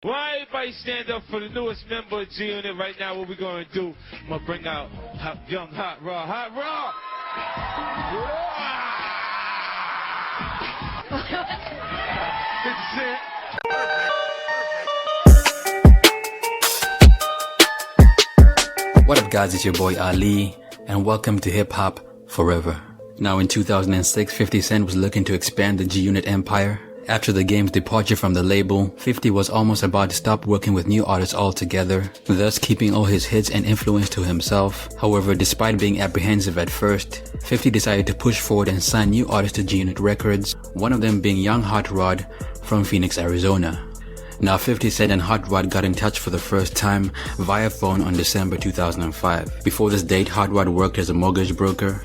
Why everybody stand up for the newest member of G Unit right now? What we gonna do? I'm gonna bring out young Hot Rod. Hot Rod! What up guys, it's your boy Ali, and welcome to Hip Hop Forever. Now in 2006, 50 Cent was looking to expand the G-Unit empire. After the game's departure from the label, 50 was almost about to stop working with new artists altogether, thus keeping all his hits and influence to himself. However, despite being apprehensive at first, 50 decided to push forward and sign new artists to G-Unit Records, one of them being young Hot Rod from Phoenix, Arizona. Now 50 Cent and Hot Rod got in touch for the first time via phone on December 2005. Before this date, Hot Rod worked as a mortgage broker.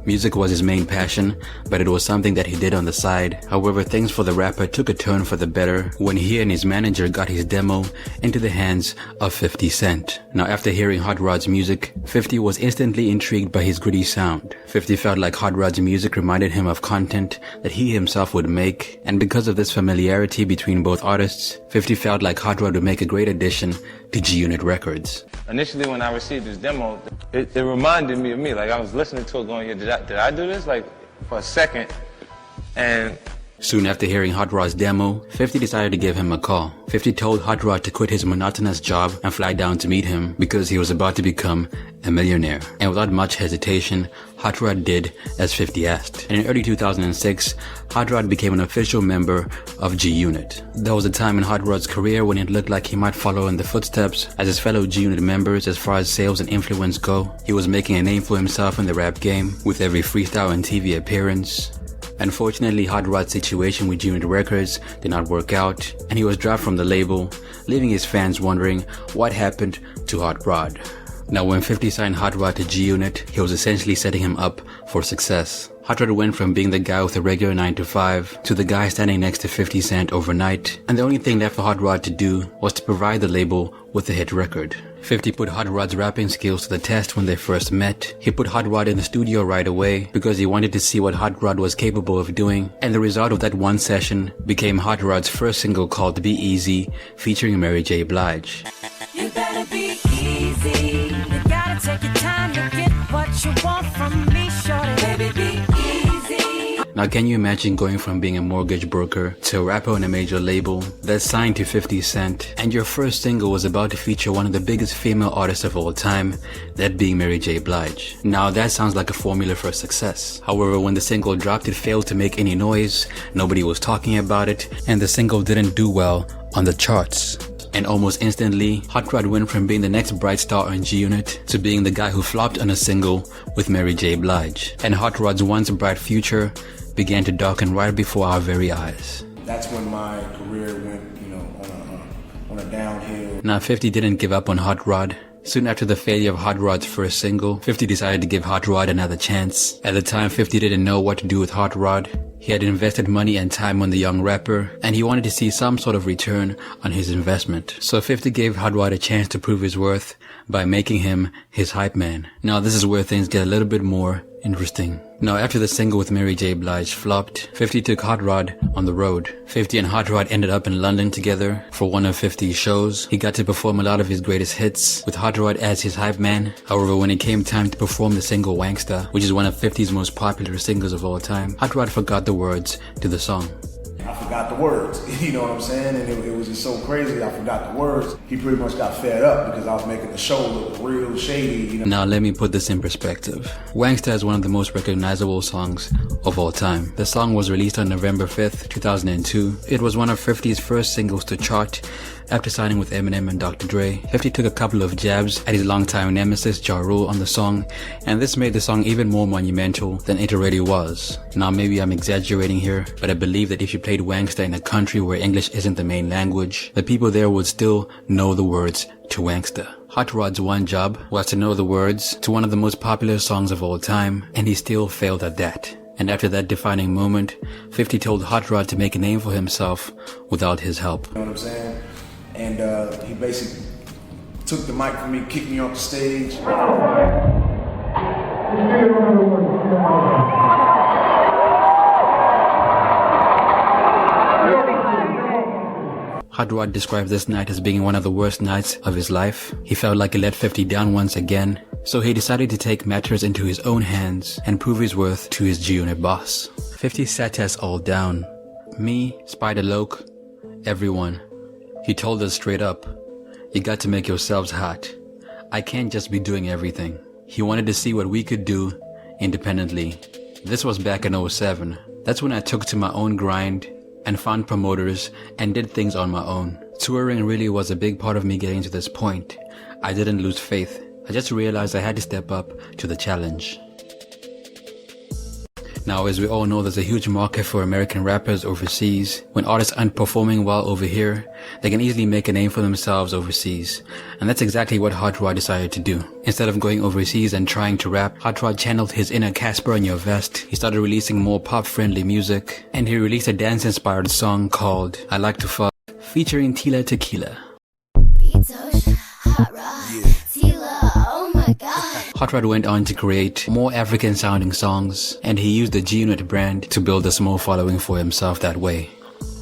Music was his main passion, but it was something that he did on the side. However, things for the rapper took a turn for the better when he and his manager got his demo into the hands of 50 Cent. Now after hearing Hot Rod's music, 50 was instantly intrigued by his gritty sound. 50 felt like Hot Rod's music reminded him of content that he himself would make, and because of this familiarity between both artists, 50 felt like Hot Rod would make a great addition to G-Unit Records. Initially when I received this demo, it reminded me of me. Like I was listening to it going, yeah, did I do this? Like for a second. And soon after hearing Hot Rod's demo, 50 decided to give him a call. 50 told Hot Rod to quit his monotonous job and fly down to meet him because he was about to become a millionaire. And without much hesitation, Hot Rod did as 50 asked. And in early 2006, Hot Rod became an official member of G-Unit. There was a time in Hot Rod's career when it looked like he might follow in the footsteps as his fellow G-Unit members as far as sales and influence go. He was making a name for himself in the rap game with every freestyle and TV appearance. Unfortunately, Hot Rod's situation with G-Unit Records did not work out, and he was dropped from the label, leaving his fans wondering what happened to Hot Rod. Now when 50 signed Hot Rod to G-Unit, he was essentially setting him up for success. Hot Rod went from being the guy with a regular 9-to-5 to the guy standing next to 50 Cent overnight, and the only thing left for Hot Rod to do was to provide the label with a hit record. 50 put Hot Rod's rapping skills to the test when they first met. He put Hot Rod in the studio right away because he wanted to see what Hot Rod was capable of doing, and the result of that one session became Hot Rod's first single called Be Easy, featuring Mary J. Blige. You better be easy. You gotta take your time to get what you want from me, shorty. Baby, be easy. Now can you imagine going from being a mortgage broker to a rapper on a major label that's signed to 50 Cent, and your first single was about to feature one of the biggest female artists of all time, that being Mary J. Blige. Now that sounds like a formula for success. However, when the single dropped, it failed to make any noise, nobody was talking about it, and the single didn't do well on the charts. And almost instantly, Hot Rod went from being the next bright star on G-Unit to being the guy who flopped on a single with Mary J. Blige. And Hot Rod's once bright future began to darken right before our very eyes. That's when my career went, on a downhill. Now 50 didn't give up on Hot Rod. Soon after the failure of Hot Rod's first single, 50 decided to give Hot Rod another chance. At the time, 50 didn't know what to do with Hot Rod. He had invested money and time on the young rapper, and he wanted to see some sort of return on his investment. So 50 gave Hot Rod a chance to prove his worth by making him his hype man. Now this is where things get a little bit more interesting. Now after the single with Mary J. Blige flopped, 50 took Hot Rod on the road. 50 and Hot Rod ended up in London together for one of 50's shows. He got to perform a lot of his greatest hits with Hot Rod as his hype man. However, when it came time to perform the single Wanksta, which is one of 50's most popular singles of all time, Hot Rod forgot the words to the song. I forgot the words, you know what I'm saying? And it was just so crazy, I forgot the words. He pretty much got fed up because I was making the show look real shady, Now let me put this in perspective. Wanksta is one of the most recognizable songs of all time. The song was released on November 5th, 2002. It was one of 50's first singles to chart after signing with Eminem and Dr. Dre. 50 took a couple of jabs at his longtime nemesis Ja Rule on the song, and this made the song even more monumental than it already was. Now maybe I'm exaggerating here, but I believe that if you played Wanksta in a country where English isn't the main language, the people there would still know the words to Wanksta. Hot Rod's one job was to know the words to one of the most popular songs of all time, and he still failed at that. And after that defining moment, 50 told Hot Rod to make a name for himself without his help. You know what I'm saying? And he basically took the mic from me, kicked me off the stage. Hot Hot Rod described this night as being one of the worst nights of his life. He felt like he let 50 down once again, so he decided to take matters into his own hands and prove his worth to his G-Unit boss. 50 sat us all down. Me, Spider Loke, everyone. He told us straight up, you got to make yourselves hot. I can't just be doing everything. He wanted to see what we could do independently. This was back in 07. That's when I took to my own grind and found promoters and did things on my own. Touring really was a big part of me getting to this point. I didn't lose faith. I just realized I had to step up to the challenge. Now, as we all know, there's a huge market for American rappers overseas. When artists aren't performing well over here, they can easily make a name for themselves overseas. And that's exactly what Hot Rod decided to do. Instead of going overseas and trying to rap, Hot Rod channeled his inner Casper in Your Vest. He started releasing more pop-friendly music, and he released a dance-inspired song called I Like to Fuck, featuring Tila Tequila. Hot Rod went on to create more African-sounding songs, and he used the G-Unit brand to build a small following for himself that way.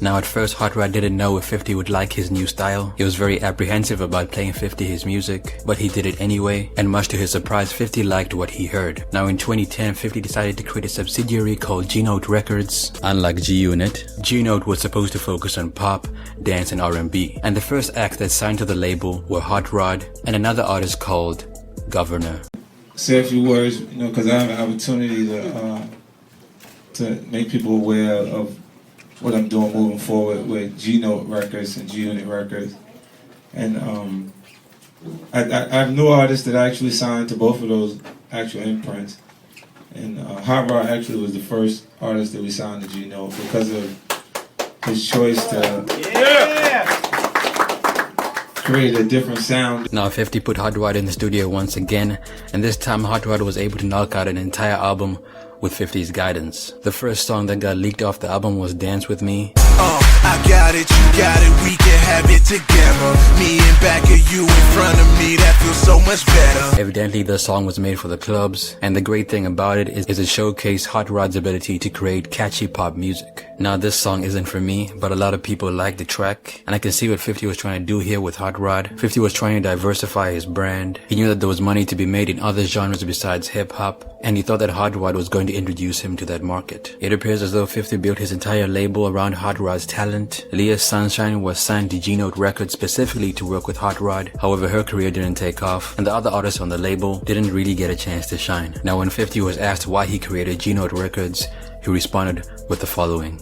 Now at first, Hot Rod didn't know if 50 would like his new style. He was very apprehensive about playing 50 his music, but he did it anyway, and much to his surprise, 50 liked what he heard. Now in 2010, 50 decided to create a subsidiary called G-Note Records. Unlike G-Unit, G-Note was supposed to focus on pop, dance, and R&B. And the first acts that signed to the label were Hot Rod and another artist called Governor. Say a few words, because I have an opportunity to make people aware of what I'm doing moving forward with G-Note Records and G-Unit Records. And I have new artists that actually signed to both of those actual imprints. And Hot Rod actually was the first artist that we signed to G-Note because of his choice to create a different sound. Now 50 put Hot Rod in the studio once again, and this time Hot Rod was able to knock out an entire album with 50's guidance. The first song that got leaked off the album was Dance With Me. I got it, you got it, we can have it together. Me and back of you in front of me, that feels so much better. Evidently the song was made for the clubs, and the great thing about it is it showcased Hot Rod's ability to create catchy pop music. Now this song isn't for me, but a lot of people like the track, and I can see what 50 was trying to do here with Hot Rod. 50 was trying to diversify his brand. He knew that there was money to be made in other genres besides hip-hop, and he thought that Hot Rod was going to introduce him to that market. It appears as though 50 built his entire label around Hot Rod's talent. Leah Sunshine was signed to G-Note Records specifically to work with Hot Rod. However, her career didn't take off, and the other artists on the label didn't really get a chance to shine. Now when 50 was asked why he created G-Note Records, he responded with the following.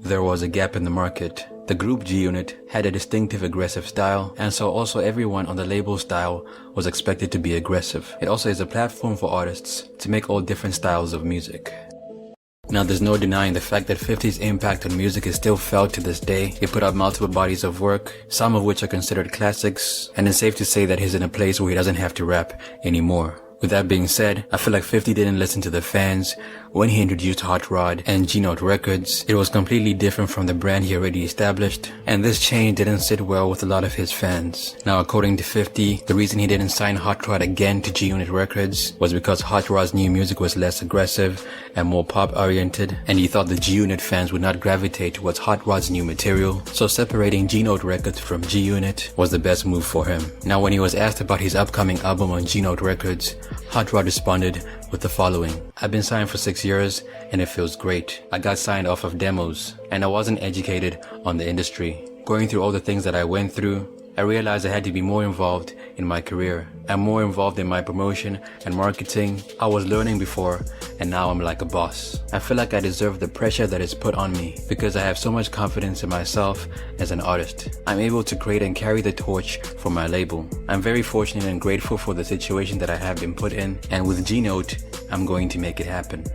There was a gap in the market. The group G-Unit had a distinctive aggressive style, and so also everyone on the label's style was expected to be aggressive. It also is a platform for artists to make all different styles of music. Now there's no denying the fact that 50's impact on music is still felt to this day. He put out multiple bodies of work, some of which are considered classics, and it's safe to say that he's in a place where he doesn't have to rap anymore. With that being said, I feel like 50 didn't listen to the fans when he introduced Hot Rod and G-Note Records. It was completely different from the brand he already established, and this change didn't sit well with a lot of his fans. Now according to 50, the reason he didn't sign Hot Rod again to G-Unit Records was because Hot Rod's new music was less aggressive and more pop-oriented, and he thought the G-Unit fans would not gravitate towards Hot Rod's new material, so separating G-Note Records from G-Unit was the best move for him. Now when he was asked about his upcoming album on G-Note Records, Hot Rod responded with the following. I've been signed for 6 years and it feels great. I got signed off of demos and I wasn't educated on the industry. Going through all the things that I went through, I realized I had to be more involved in my career. I'm more involved in my promotion and marketing. I was learning before and now I'm like a boss. I feel like I deserve the pressure that is put on me because I have so much confidence in myself as an artist. I'm able to create and carry the torch for my label. I'm very fortunate and grateful for the situation that I have been put in, and with G-Note, I'm going to make it happen.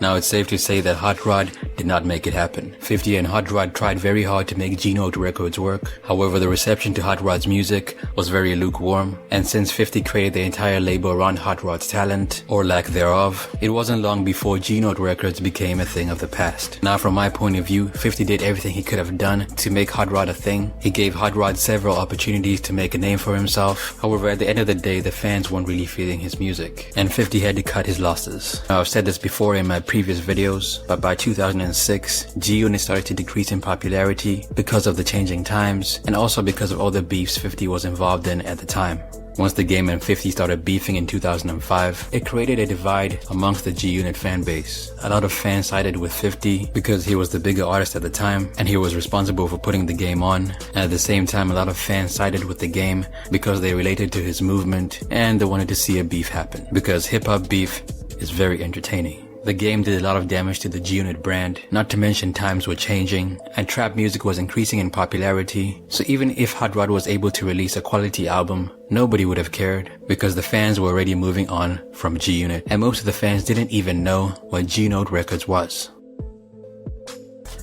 Now it's safe to say that Hot Rod did not make it happen. 50 and Hot Rod tried very hard to make G-Note Records work. However, the reception to Hot Rod's music was very lukewarm, and since 50 created the entire label around Hot Rod's talent, or lack thereof, it wasn't long before G-Note Records became a thing of the past. Now from my point of view, 50 did everything he could have done to make Hot Rod a thing. He gave Hot Rod several opportunities to make a name for himself. However, at the end of the day, the fans weren't really feeling his music, and 50 had to cut his losses. Now I've said this before in my previous videos, but by 2006, G-Unit started to decrease in popularity because of the changing times and also because of all the beefs 50 was involved in at the time. Once the game and 50 started beefing in 2005, it created a divide amongst the G-Unit fan base. A lot of fans sided with 50 because he was the bigger artist at the time and he was responsible for putting the game on. And at the same time, a lot of fans sided with the game because they related to his movement and they wanted to see a beef happen. Because hip-hop beef is very entertaining. The game did a lot of damage to the G-Unit brand, not to mention times were changing, and trap music was increasing in popularity, so even if Hot Rod was able to release a quality album, nobody would have cared, because the fans were already moving on from G-Unit, and most of the fans didn't even know what G-Note Records was.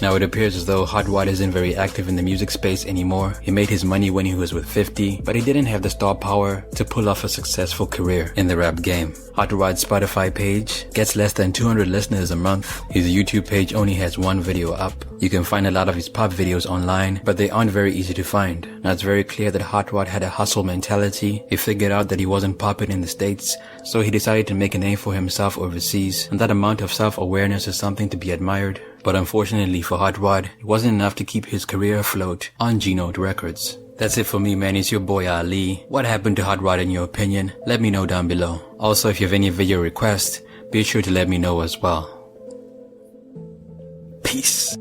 Now it appears as though Hot Rod isn't very active in the music space anymore. He made his money when he was with 50, but he didn't have the star power to pull off a successful career in the rap game. Hot Rod's Spotify page gets less than 200 listeners a month. His YouTube page only has one video up. You can find a lot of his pop videos online, but they aren't very easy to find. Now it's very clear that Hot Rod had a hustle mentality. He figured out that he wasn't popping in the States, so he decided to make a name for himself overseas, and that amount of self-awareness is something to be admired. But unfortunately for Hot Rod, it wasn't enough to keep his career afloat on G-Note Records. That's it for me, man. It's your boy Ali. What happened to Hot Rod in your opinion? Let me know down below. Also, if you have any video requests, be sure to let me know as well. Peace.